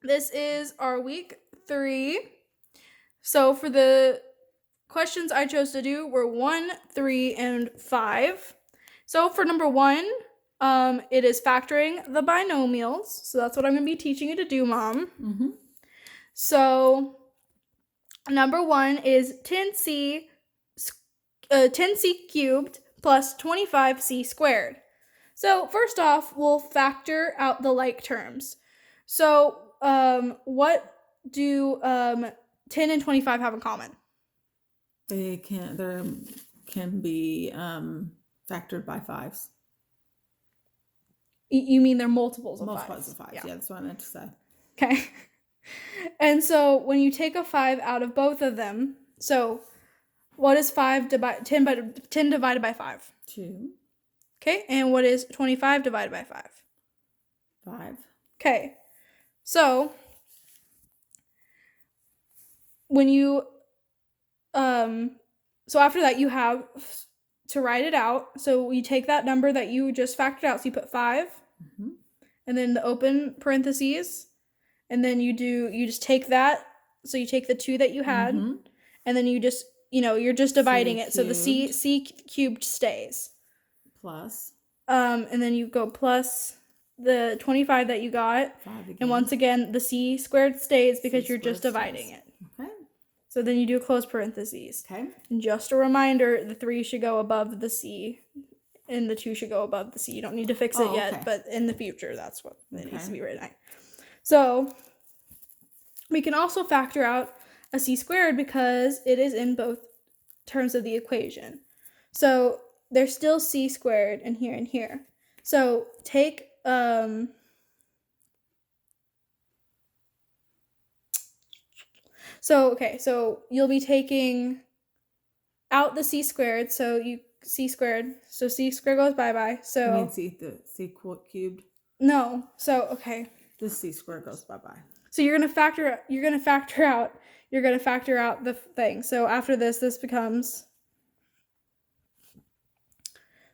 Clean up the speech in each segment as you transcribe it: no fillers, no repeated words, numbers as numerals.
This is our week 3. So for the questions I chose to do were 1, 3, and 5. So for number 1, it is factoring the binomials. So that's what I'm going to be teaching you to do, Mom. Mm-hmm. So number 1 is 10c cubed plus 25c squared. So first off, we'll factor out the like terms. So what do 10 and 25 have in common? They can be factored by fives. You mean they're multiples of Multiples fives? of fives. Yeah, that's what I meant to say. Okay. And so when you take a 5 out of both of them, so what is 10 divided by 5? 2. Okay, and what is 25 divided by 5? 5. Okay, so when you so after that you have to write it out. So you take that number that you just factored out, so you put 5, Mm-hmm. and then the open parentheses, and then you just take that, so you take the 2 that you had, Mm-hmm. and then you just, you're just dividing it, so the cubed. c cubed stays. Plus. And then you go plus the 25 that you got, 5 again. and once again the c squared stays because C you're just squared dividing stays. it. Okay. So then you do close parentheses. Okay. And just a reminder, the 3 should go above the c, and the 2 should go above the c. You don't need to fix it yet, okay. but in the future, that's what it needs to Okay. be written. So we can also factor out a c squared because it is in both terms of the equation. So there's still c squared in here and here. So take so you'll be taking out the c squared, so c squared goes bye-bye. So You mean the c cubed? No. So okay. The c squared goes bye-bye. So you're gonna factor out the thing. So after this becomes,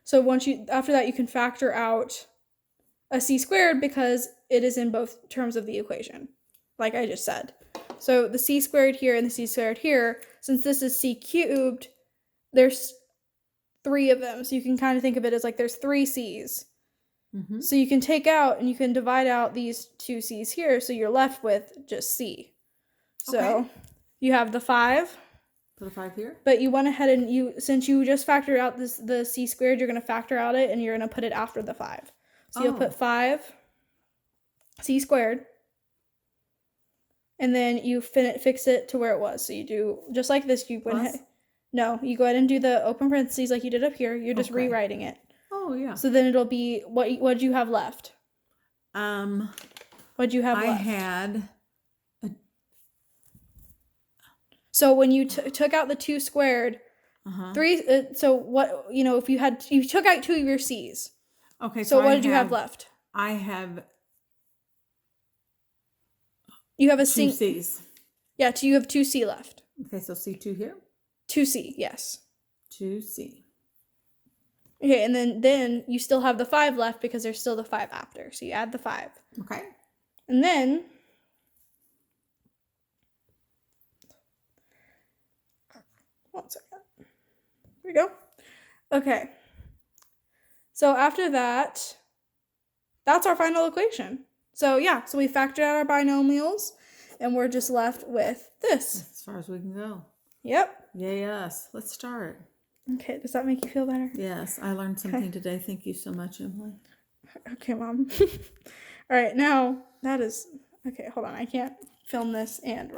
so after that you can factor out a c squared because it is in both terms of the equation, like I just said. So the c squared here and the c squared here, since this is c cubed, there's 3 of them. So you can kind of think of it as like there's 3 c's. Mm-hmm. So you can take out and you can divide out these 2 c's here, so you're left with just c. So you have the 5. Put a 5 here. But you went ahead and since you just factored out the c squared, you're going to factor out it and you're going to put it after the 5. So you'll put 5 c squared, and then you fix it to where it was. So you do just like this. You went ahead. No, you go ahead and do the open parentheses like you did up here. You're just rewriting it. Oh yeah. So then it'll be what'd you have left? What'd you have left? I had. So when you took out the 2 squared, 3. So what if you took out 2 of your c's? Okay. So what did you have left? I have. You have 2 c's. Yeah, you have 2c left. Okay, so c2 here. 2c, yes. 2c. Okay, and then you still have the 5 left because there's still the 5 after. So you add the 5. Okay. And then one second. Here we go. Okay. So after that, that's our final equation. So yeah, so we factored out our binomials, and we're just left with this. That's as far as we can go. Yep. Yes. Let's start. Okay, does that make you feel better? Yes, I learned something today. Thank you so much, Emily. Okay, Mom. All right, now that is okay. Hold on, I can't film this and